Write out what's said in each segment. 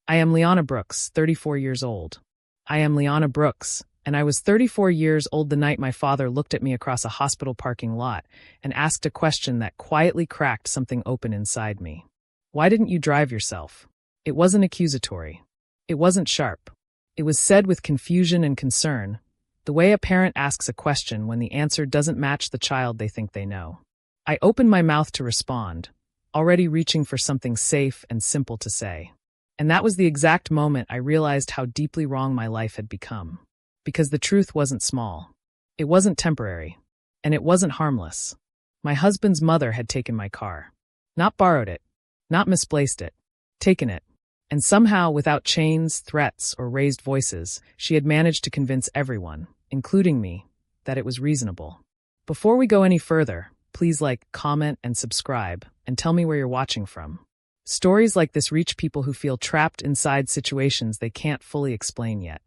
I am Liana Brooks, 34 years old. I am Liana Brooks, and I was 34 years old the night my father looked at me across a hospital parking lot and asked a question that quietly cracked something open inside me. Why didn't you drive yourself? It wasn't accusatory. It wasn't sharp. It was said with confusion and concern, the way a parent asks a question when the answer doesn't match the child they think they know. I opened my mouth to respond, already reaching for something safe and simple to say. And that was the exact moment I realized how deeply wrong my life had become. Because the truth wasn't small. It wasn't temporary. And it wasn't harmless. My husband's mother had taken my car. Not borrowed it. Not misplaced it. Taken it. And somehow, without chains, threats, or raised voices, she had managed to convince everyone, including me, that it was reasonable. Before we go any further, please like, comment, and subscribe, and tell me where you're watching from. Stories like this reach people who feel trapped inside situations they can't fully explain yet.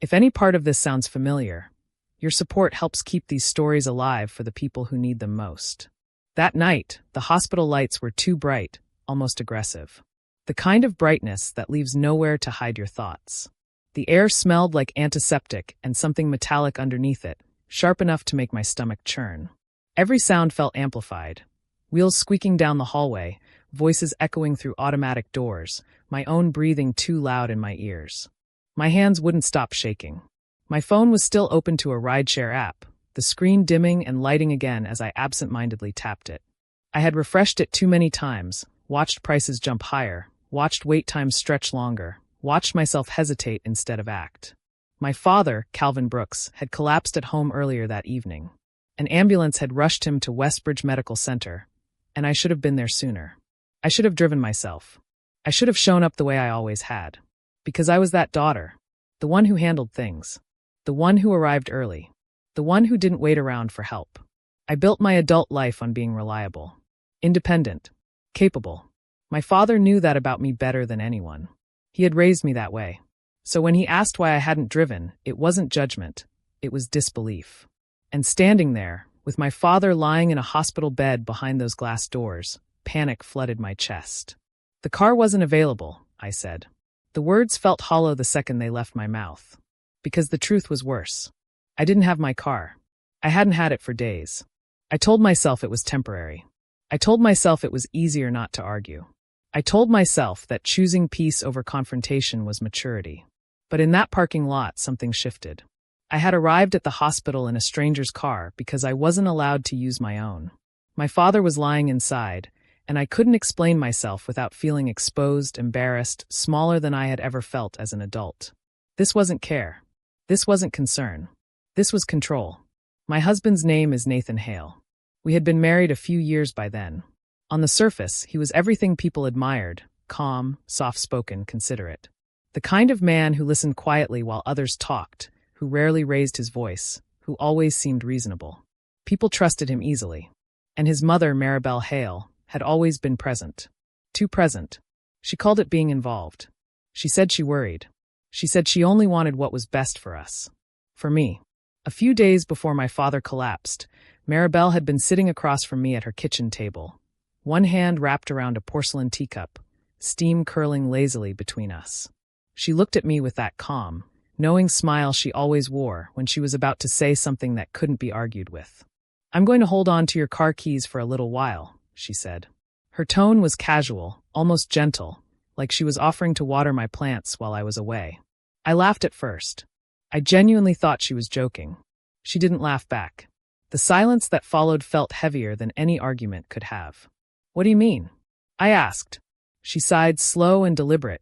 If any part of this sounds familiar, your support helps keep these stories alive for the people who need them most. That night, the hospital lights were too bright, almost aggressive. The kind of brightness that leaves nowhere to hide your thoughts. The air smelled like antiseptic and something metallic underneath it, sharp enough to make my stomach churn. Every sound felt amplified. Wheels squeaking down the hallway, voices echoing through automatic doors, my own breathing too loud in my ears. My hands wouldn't stop shaking. My phone was still open to a rideshare app, the screen dimming and lighting again as I absent-mindedly tapped it. I had refreshed it too many times, watched prices jump higher, watched wait times stretch longer, watched myself hesitate instead of act. My father, Calvin Brooks, had collapsed at home earlier that evening. An ambulance had rushed him to Westbridge Medical Center, and I should have been there sooner. I should have driven myself. I should have shown up the way I always had. Because I was that daughter. The one who handled things. The one who arrived early. The one who didn't wait around for help. I built my adult life on being reliable. Independent. Capable. My father knew that about me better than anyone. He had raised me that way. So when he asked why I hadn't driven, it wasn't judgment. It was disbelief. And standing there, with my father lying in a hospital bed behind those glass doors, panic flooded my chest. The car wasn't available, I said. The words felt hollow the second they left my mouth. Because the truth was worse. I didn't have my car. I hadn't had it for days. I told myself it was temporary. I told myself it was easier not to argue. I told myself that choosing peace over confrontation was maturity. But in that parking lot, something shifted. I had arrived at the hospital in a stranger's car because I wasn't allowed to use my own. My father was lying inside, and I couldn't explain myself without feeling exposed, embarrassed, smaller than I had ever felt as an adult. This wasn't care. This wasn't concern. This was control. My husband's name is Nathan Hale. We had been married a few years by then. On the surface, he was everything people admired, calm, soft-spoken, considerate. The kind of man who listened quietly while others talked, who rarely raised his voice, who always seemed reasonable. People trusted him easily. And his mother, Maribel Hale, had always been present. Too present. She called it being involved. She said she worried. She said she only wanted what was best for us. For me. A few days before my father collapsed, Maribel had been sitting across from me at her kitchen table, one hand wrapped around a porcelain teacup, steam curling lazily between us. She looked at me with that calm, knowing smile she always wore when she was about to say something that couldn't be argued with. "I'm going to hold on to your car keys for a little while," she said. Her tone was casual, almost gentle, like she was offering to water my plants while I was away. I laughed at first. I genuinely thought she was joking. She didn't laugh back. The silence that followed felt heavier than any argument could have. "What do you mean?" I asked. She sighed, slow and deliberate,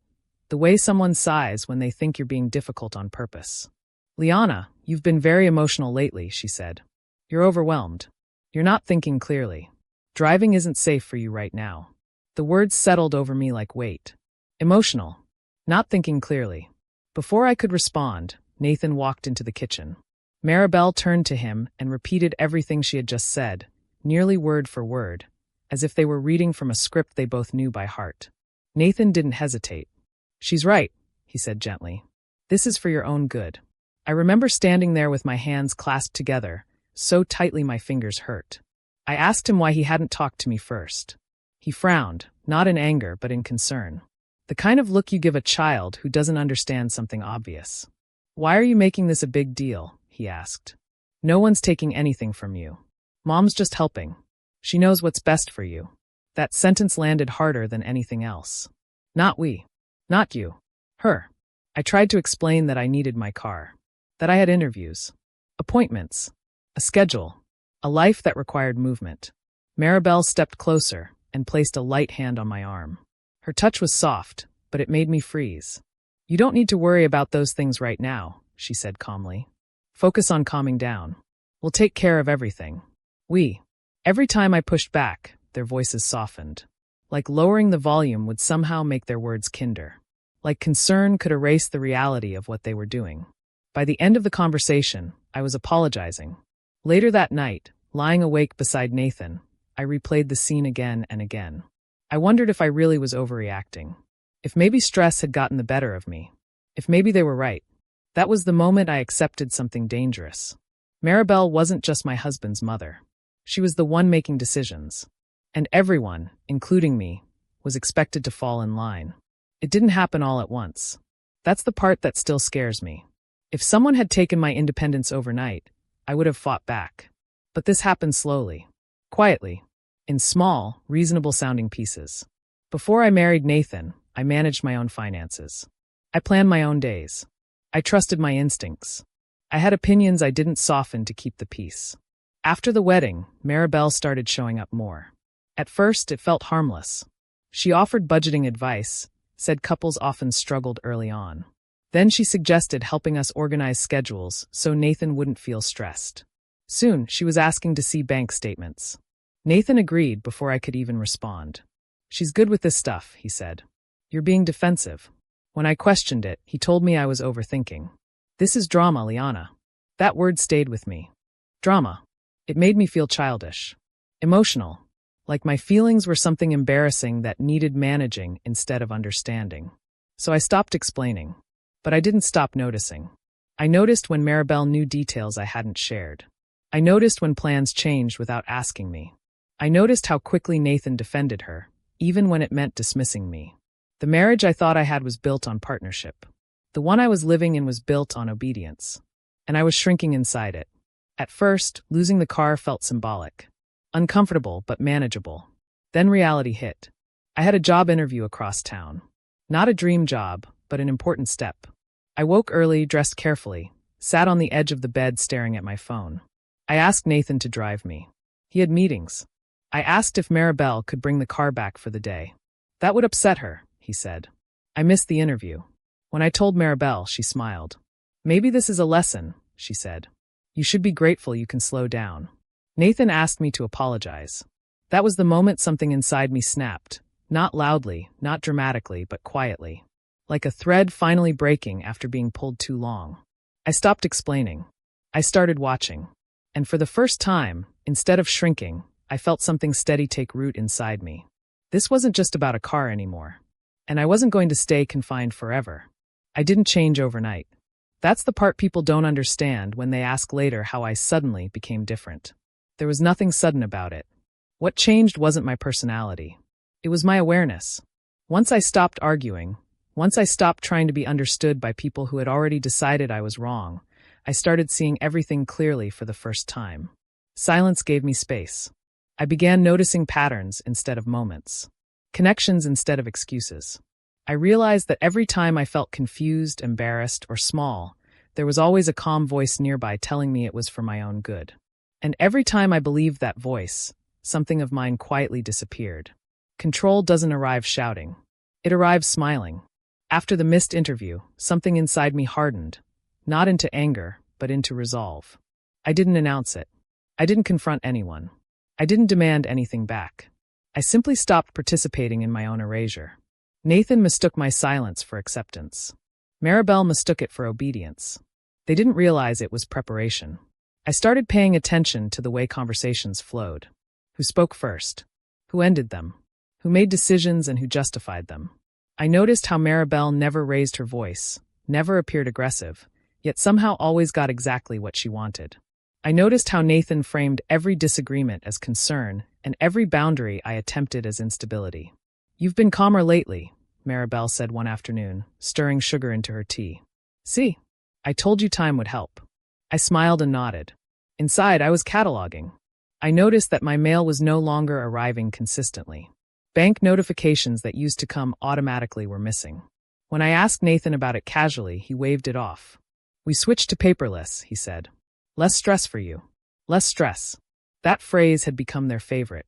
the way someone sighs when they think you're being difficult on purpose. "Liana, you've been very emotional lately," she said. "You're overwhelmed. You're not thinking clearly. Driving isn't safe for you right now." The words settled over me like weight. Emotional. Not thinking clearly. Before I could respond, Nathan walked into the kitchen. Maribel turned to him and repeated everything she had just said, nearly word for word, as if they were reading from a script they both knew by heart. Nathan didn't hesitate. "She's right," he said gently. "This is for your own good." I remember standing there with my hands clasped together, so tightly my fingers hurt. I asked him why he hadn't talked to me first. He frowned, not in anger but in concern. The The kind of look you give a child who doesn't understand something obvious. "Why are you making this a big deal?" he asked. "No one's taking anything from you. Mom's just helping. She knows what's best for you." That sentence landed harder than anything else. Not we. Not you. Her. I tried to explain that I needed my car. That I had interviews. Appointments. A schedule. A life that required movement. Maribel stepped closer and placed a light hand on my arm. Her touch was soft, but it made me freeze. "You don't need to worry about those things right now," she said calmly. "Focus on calming down. We'll take care of everything. We." Every time I pushed back, their voices softened. Like lowering the volume would somehow make their words kinder. Like concern could erase the reality of what they were doing. By the end of the conversation, I was apologizing. Later that night, lying awake beside Nathan, I replayed the scene again and again. I wondered if I really was overreacting. If maybe stress had gotten the better of me. If maybe they were right. That was the moment I accepted something dangerous. Maribel wasn't just my husband's mother. She was the one making decisions. And everyone, including me, was expected to fall in line. It didn't happen all at once. That's the part that still scares me. If someone had taken my independence overnight, I would have fought back. But this happened slowly. Quietly. In small, reasonable-sounding pieces. Before I married Nathan, I managed my own finances. I planned my own days. I trusted my instincts. I had opinions I didn't soften to keep the peace. After the wedding, Maribel started showing up more. At first, it felt harmless. She offered budgeting advice, said couples often struggled early on. Then she suggested helping us organize schedules so Nathan wouldn't feel stressed. Soon, she was asking to see bank statements. Nathan agreed before I could even respond. "She's good with this stuff," he said. "You're being defensive." When I questioned it, he told me I was overthinking. "This is drama, Liana." That word stayed with me. Drama. It made me feel childish. Emotional. Like my feelings were something embarrassing that needed managing instead of understanding. So I stopped explaining. But I didn't stop noticing. I noticed when Maribel knew details I hadn't shared. I noticed when plans changed without asking me. I noticed how quickly Nathan defended her, even when it meant dismissing me. The marriage I thought I had was built on partnership. The one I was living in was built on obedience. And I was shrinking inside it. At first, losing the car felt symbolic. Uncomfortable, but manageable. Then reality hit. I had a job interview across town. Not a dream job, but an important step. I woke early, dressed carefully, sat on the edge of the bed staring at my phone. I asked Nathan to drive me. He had meetings. I asked if Maribel could bring the car back for the day. That would upset her, he said. I missed the interview. When I told Maribel, she smiled. "Maybe this is a lesson," she said. "You should be grateful you can slow down." Nathan asked me to apologize. That was the moment something inside me snapped, not loudly, not dramatically, but quietly. Like a thread finally breaking after being pulled too long. I stopped explaining. I started watching. And for the first time, instead of shrinking, I felt something steady take root inside me. This wasn't just about a car anymore. And I wasn't going to stay confined forever. I didn't change overnight. That's the part people don't understand when they ask later how I suddenly became different. There was nothing sudden about it. What changed wasn't my personality. It was my awareness. Once I stopped arguing, once I stopped trying to be understood by people who had already decided I was wrong, I started seeing everything clearly for the first time. Silence gave me space. I began noticing patterns instead of moments. Connections instead of excuses. I realized that every time I felt confused, embarrassed, or small, there was always a calm voice nearby telling me it was for my own good. And every time I believed that voice, something of mine quietly disappeared. Control doesn't arrive shouting. It arrives smiling. After the missed interview, something inside me hardened, not into anger, but into resolve. I didn't announce it. I didn't confront anyone. I didn't demand anything back. I simply stopped participating in my own erasure. Nathan mistook my silence for acceptance. Maribel mistook it for obedience. They didn't realize it was preparation. I started paying attention to the way conversations flowed. Who spoke first? Who ended them? Who made decisions and who justified them? I noticed how Maribel never raised her voice, never appeared aggressive, yet somehow always got exactly what she wanted. I noticed how Nathan framed every disagreement as concern and every boundary I attempted as instability. "You've been calmer lately," Maribel said one afternoon, stirring sugar into her tea. See? I told you time would help. I smiled and nodded. Inside, I was cataloging. I noticed that my mail was no longer arriving consistently. Bank notifications that used to come automatically were missing. When I asked Nathan about it casually, he waved it off. We switched to paperless, he said. Less stress for you. Less stress. That phrase had become their favorite.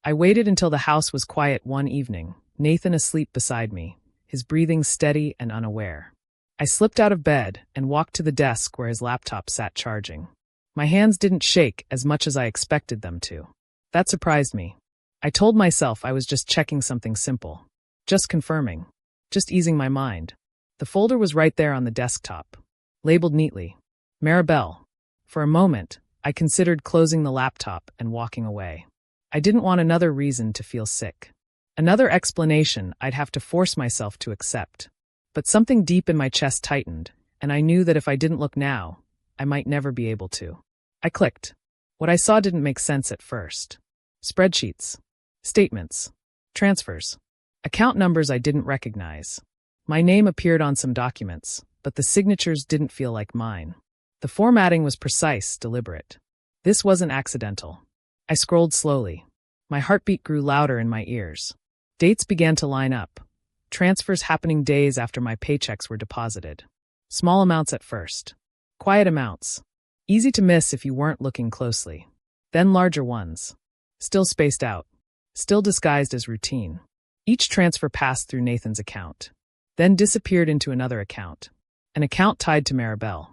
I waited until the house was quiet one evening, Nathan asleep beside me, his breathing steady and unaware. I slipped out of bed and walked to the desk where his laptop sat charging. My hands didn't shake as much as I expected them to. That surprised me. I told myself I was just checking something simple. Just confirming. Just easing my mind. The folder was right there on the desktop. Labeled neatly. Maribel. For a moment, I considered closing the laptop and walking away. I didn't want another reason to feel sick. Another explanation I'd have to force myself to accept. But something deep in my chest tightened, and I knew that if I didn't look now, I might never be able to. I clicked. What I saw didn't make sense at first. Spreadsheets. Statements. Transfers. Account numbers I didn't recognize. My name appeared on some documents, but the signatures didn't feel like mine. The formatting was precise, deliberate. This wasn't accidental. I scrolled slowly. My heartbeat grew louder in my ears. Dates began to line up. Transfers happening days after my paychecks were deposited. Small amounts at first. Quiet amounts. Easy to miss if you weren't looking closely. Then larger ones. Still spaced out. Still disguised as routine. Each transfer passed through Nathan's account. Then disappeared into another account. An account tied to Maribel.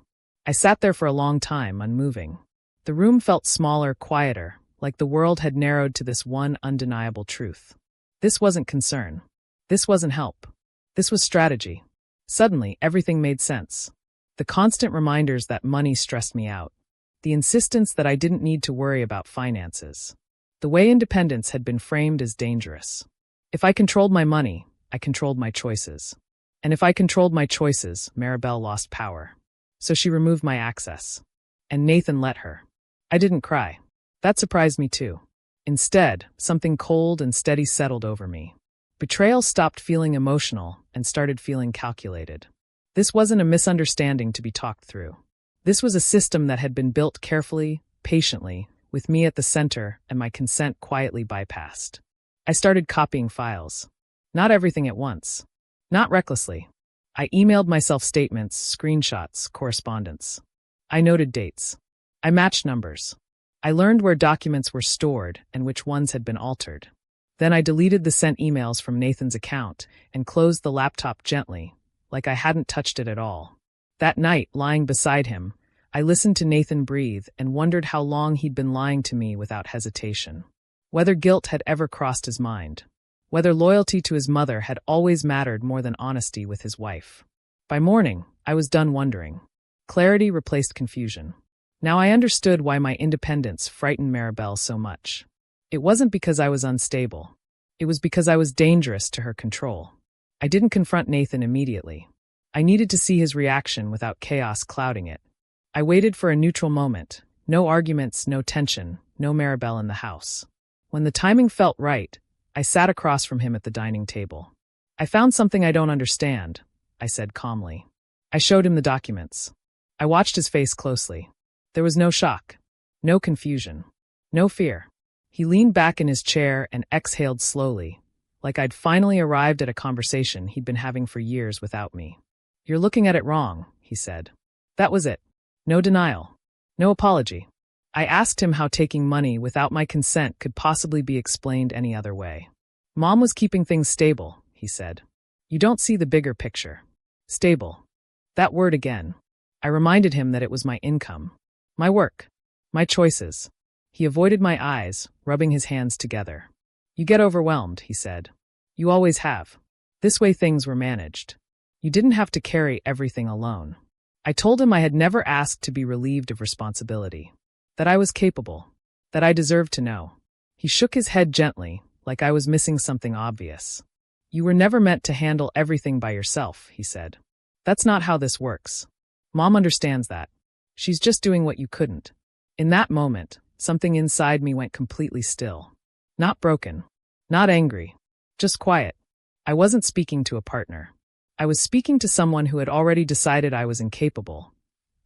I sat there for a long time, unmoving. The room felt smaller, quieter, like the world had narrowed to this one undeniable truth. This wasn't concern. This wasn't help. This was strategy. Suddenly, everything made sense. The constant reminders that money stressed me out. The insistence that I didn't need to worry about finances. The way independence had been framed as dangerous. If I controlled my money, I controlled my choices. And if I controlled my choices, Maribel lost power. So she removed my access. And Nathan let her. I didn't cry. That surprised me too. Instead, something cold and steady settled over me. Betrayal stopped feeling emotional and started feeling calculated. This wasn't a misunderstanding to be talked through. This was a system that had been built carefully, patiently, with me at the center and my consent quietly bypassed. I started copying files. Not everything at once. Not recklessly. I emailed myself statements, screenshots, correspondence. I noted dates. I matched numbers. I learned where documents were stored and which ones had been altered. Then I deleted the sent emails from Nathan's account and closed the laptop gently, like I hadn't touched it at all. That night, lying beside him, I listened to Nathan breathe and wondered how long he'd been lying to me without hesitation. Whether guilt had ever crossed his mind. Whether loyalty to his mother had always mattered more than honesty with his wife. By morning, I was done wondering. Clarity replaced confusion. Now I understood why my independence frightened Maribel so much. It wasn't because I was unstable. It was because I was dangerous to her control. I didn't confront Nathan immediately. I needed to see his reaction without chaos clouding it. I waited for a neutral moment. No arguments, no tension, no Maribel in the house. When the timing felt right, I sat across from him at the dining table. I found something I don't understand, I said calmly. I showed him the documents. I watched his face closely. There was no shock, no confusion, no fear. He leaned back in his chair and exhaled slowly, like I'd finally arrived at a conversation he'd been having for years without me. You're looking at it wrong, he said. That was it. No denial. No apology. I asked him how taking money without my consent could possibly be explained any other way. Mom was keeping things stable, he said. You don't see the bigger picture. Stable. That word again. I reminded him that it was my income. My work. My choices. He avoided my eyes, rubbing his hands together. You get overwhelmed, he said. You always have. This way things were managed. You didn't have to carry everything alone. I told him I had never asked to be relieved of responsibility. That I was capable. That I deserved to know. He shook his head gently, like I was missing something obvious. You were never meant to handle everything by yourself, he said. That's not how this works. Mom understands that. She's just doing what you couldn't. In that moment, something inside me went completely still. Not broken. Not angry. Just quiet. I wasn't speaking to a partner. I was speaking to someone who had already decided I was incapable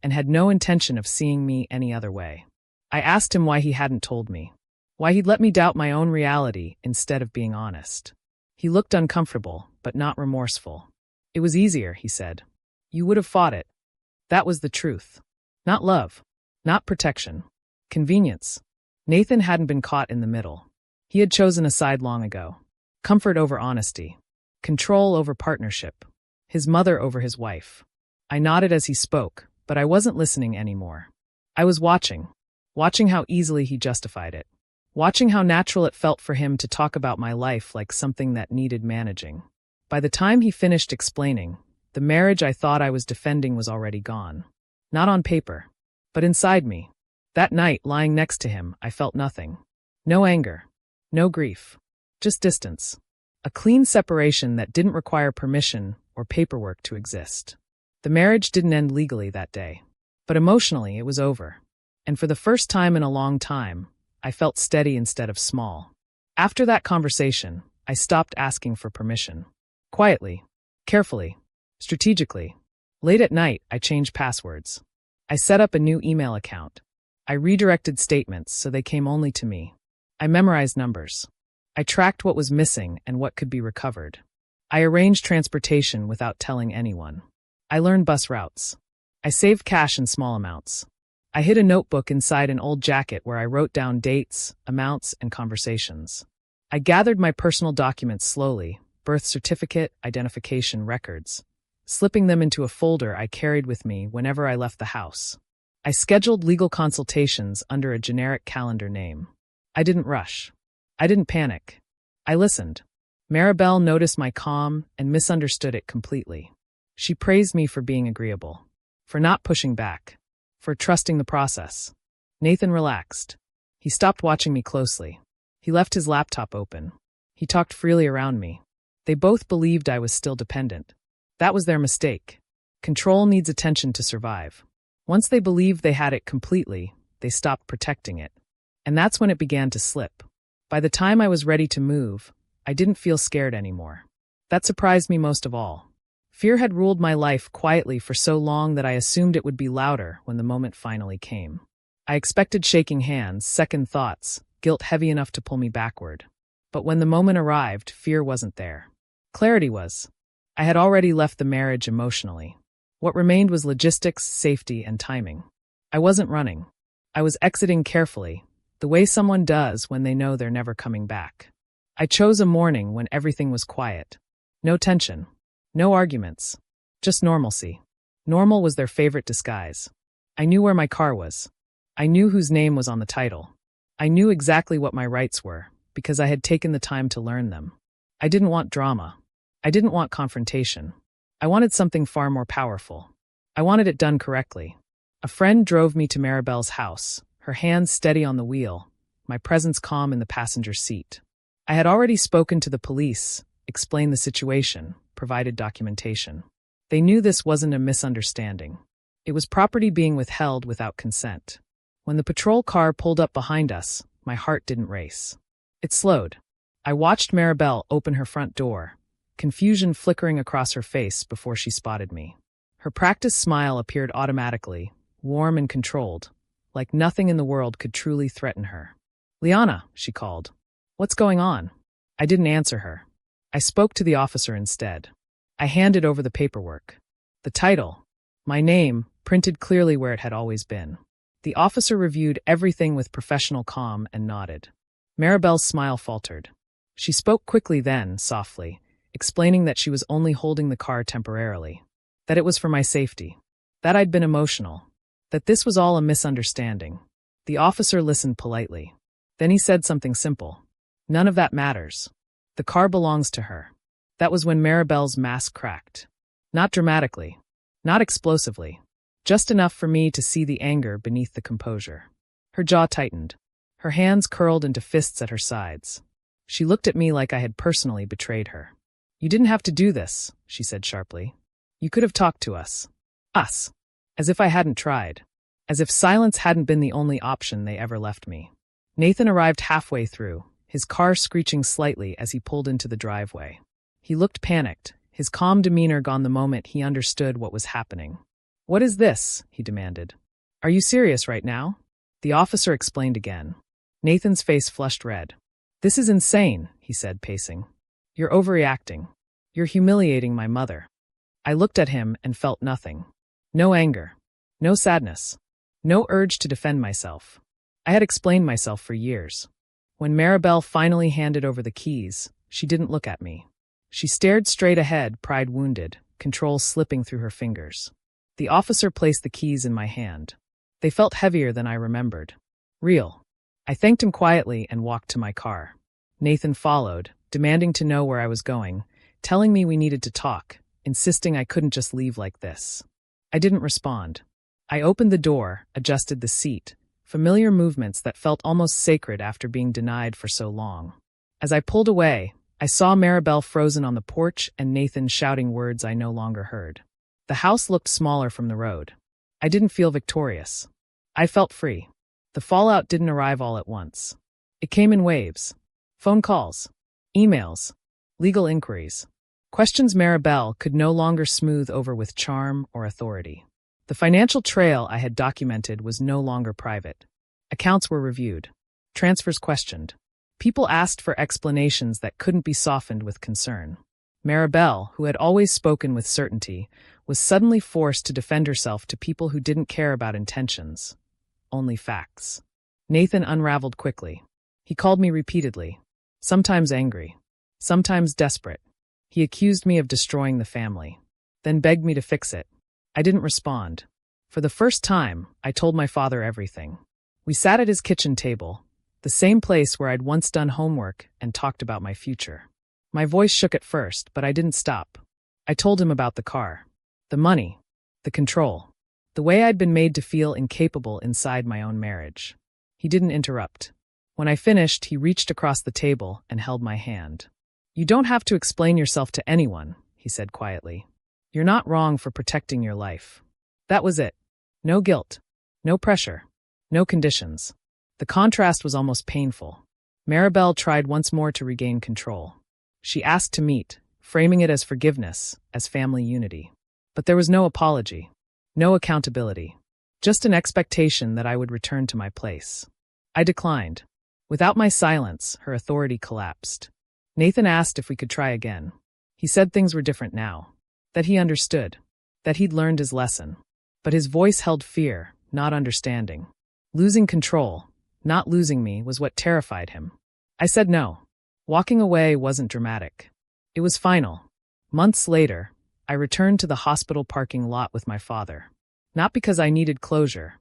and had no intention of seeing me any other way. I asked him why he hadn't told me, why he'd let me doubt my own reality instead of being honest. He looked uncomfortable, but not remorseful. It was easier, he said. You would have fought it. That was the truth. Not love. Not protection. Convenience. Nathan hadn't been caught in the middle. He had chosen a side long ago. Comfort over honesty. Control over partnership. His mother over his wife. I nodded as he spoke, but I wasn't listening anymore. I was watching how easily he justified it. Watching how natural it felt for him to talk about my life like something that needed managing. By the time he finished explaining, the marriage I thought I was defending was already gone. Not on paper, but inside me. That night, lying next to him, I felt nothing. No anger. No grief. Just distance. A clean separation that didn't require permission or paperwork to exist. The marriage didn't end legally that day, but emotionally it was over. And for the first time in a long time, I felt steady instead of small. After that conversation, I stopped asking for permission. Quietly, carefully, strategically. Late at night, I changed passwords. I set up a new email account. I redirected statements so they came only to me. I memorized numbers. I tracked what was missing and what could be recovered. I arranged transportation without telling anyone. I learned bus routes. I saved cash in small amounts. I hid a notebook inside an old jacket where I wrote down dates, amounts, and conversations. I gathered my personal documents slowly, birth certificate, identification records, slipping them into a folder I carried with me whenever I left the house. I scheduled legal consultations under a generic calendar name. I didn't rush. I didn't panic. I listened. Maribel noticed my calm and misunderstood it completely. She praised me for being agreeable, for not pushing back, for trusting the process. Nathan relaxed. He stopped watching me closely. He left his laptop open. He talked freely around me. They both believed I was still dependent. That was their mistake. Control needs attention to survive. Once they believed they had it completely, they stopped protecting it. And that's when it began to slip. By the time I was ready to move, I didn't feel scared anymore. That surprised me most of all. Fear had ruled my life quietly for so long that I assumed it would be louder when the moment finally came. I expected shaking hands, second thoughts, guilt heavy enough to pull me backward. But when the moment arrived, fear wasn't there. Clarity was. I had already left the marriage emotionally. What remained was logistics, safety, and timing. I wasn't running. I was exiting carefully, the way someone does when they know they're never coming back. I chose a morning when everything was quiet. No tension. No arguments. Just normalcy. Normal was their favorite disguise. I knew where my car was. I knew whose name was on the title. I knew exactly what my rights were, because I had taken the time to learn them. I didn't want drama. I didn't want confrontation. I wanted something far more powerful. I wanted it done correctly. A friend drove me to Maribel's house, her hands steady on the wheel, my presence calm in the passenger seat. I had already spoken to the police, explained the situation, provided documentation. They knew this wasn't a misunderstanding. It was property being withheld without consent. When the patrol car pulled up behind us, my heart didn't race. It slowed. I watched Maribel open her front door, confusion flickering across her face before she spotted me. Her practiced smile appeared automatically, warm and controlled, like nothing in the world could truly threaten her. "Liana," she called. "What's going on?" I didn't answer her. I spoke to the officer instead. I handed over the paperwork. The title, my name, printed clearly where it had always been. The officer reviewed everything with professional calm and nodded. Maribel's smile faltered. She spoke quickly then, softly, explaining that she was only holding the car temporarily, that it was for my safety, that I'd been emotional, that this was all a misunderstanding. The officer listened politely. Then he said something simple. "None of that matters. The car belongs to her." That was when Maribel's mask cracked. Not dramatically, not explosively, just enough for me to see the anger beneath the composure. Her jaw tightened. Her hands curled into fists at her sides. She looked at me like I had personally betrayed her. "You didn't have to do this," she said sharply. "You could have talked to us." Us. As if I hadn't tried. As if silence hadn't been the only option they ever left me. Nathan arrived halfway through, his car screeching slightly as he pulled into the driveway. He looked panicked, his calm demeanor gone the moment he understood what was happening. "What is this?" he demanded. "Are you serious right now?" The officer explained again. Nathan's face flushed red. "This is insane," he said, pacing. "You're overreacting. You're humiliating my mother." I looked at him and felt nothing. No anger. No sadness. No urge to defend myself. I had explained myself for years. When Maribel finally handed over the keys, she didn't look at me. She stared straight ahead, pride wounded, control slipping through her fingers. The officer placed the keys in my hand. They felt heavier than I remembered. Real. I thanked him quietly and walked to my car. Nathan followed, demanding to know where I was going, telling me we needed to talk, insisting I couldn't just leave like this. I didn't respond. I opened the door, adjusted the seat, familiar movements that felt almost sacred after being denied for so long. As I pulled away, I saw Maribel frozen on the porch and Nathan shouting words I no longer heard. The house looked smaller from the road. I didn't feel victorious. I felt free. The fallout didn't arrive all at once. It came in waves. Phone calls, emails, legal inquiries. Questions Maribel could no longer smooth over with charm or authority. The financial trail I had documented was no longer private. Accounts were reviewed. Transfers questioned. People asked for explanations that couldn't be softened with concern. Maribel, who had always spoken with certainty, was suddenly forced to defend herself to people who didn't care about intentions. Only facts. Nathan unraveled quickly. He called me repeatedly, sometimes angry, sometimes desperate. He accused me of destroying the family, then begged me to fix it. I didn't respond. For the first time, I told my father everything. We sat at his kitchen table, the same place where I'd once done homework and talked about my future. My voice shook at first, but I didn't stop. I told him about the car, the money, the control, the way I'd been made to feel incapable inside my own marriage. He didn't interrupt. When I finished, he reached across the table and held my hand. "You don't have to explain yourself to anyone," he said quietly. "You're not wrong for protecting your life." That was it. No guilt. No pressure. No conditions. The contrast was almost painful. Maribel tried once more to regain control. She asked to meet, framing it as forgiveness, as family unity. But there was no apology. No accountability. Just an expectation that I would return to my place. I declined. Without my silence, her authority collapsed. Nathan asked if we could try again. He said things were different now. That he understood. That he'd learned his lesson. But his voice held fear, not understanding. Losing control, not losing me, was what terrified him. I said no. Walking away wasn't dramatic. It was final. Months later, I returned to the hospital parking lot with my father. Not because I needed closure,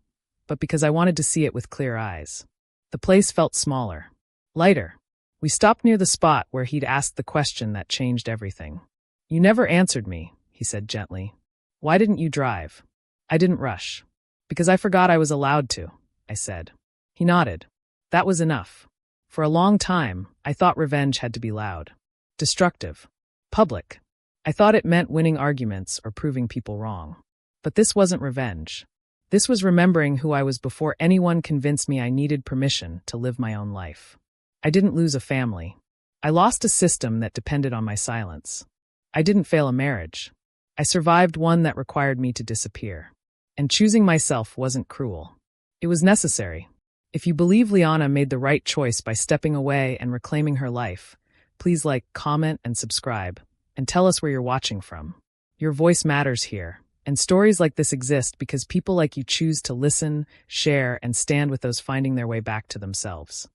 but because I wanted to see it with clear eyes. The place felt smaller. Lighter. We stopped near the spot where he'd asked the question that changed everything. "You never answered me," he said gently. "Why didn't you drive?" I didn't rush. "Because I forgot I was allowed to," I said. He nodded. That was enough. For a long time, I thought revenge had to be loud. Destructive. Public. I thought it meant winning arguments or proving people wrong. But this wasn't revenge. This was remembering who I was before anyone convinced me I needed permission to live my own life. I didn't lose a family. I lost a system that depended on my silence. I didn't fail a marriage. I survived one that required me to disappear. And choosing myself wasn't cruel. It was necessary. If you believe Liana made the right choice by stepping away and reclaiming her life, please like, comment, and subscribe, and tell us where you're watching from. Your voice matters here, and stories like this exist because people like you choose to listen, share, and stand with those finding their way back to themselves.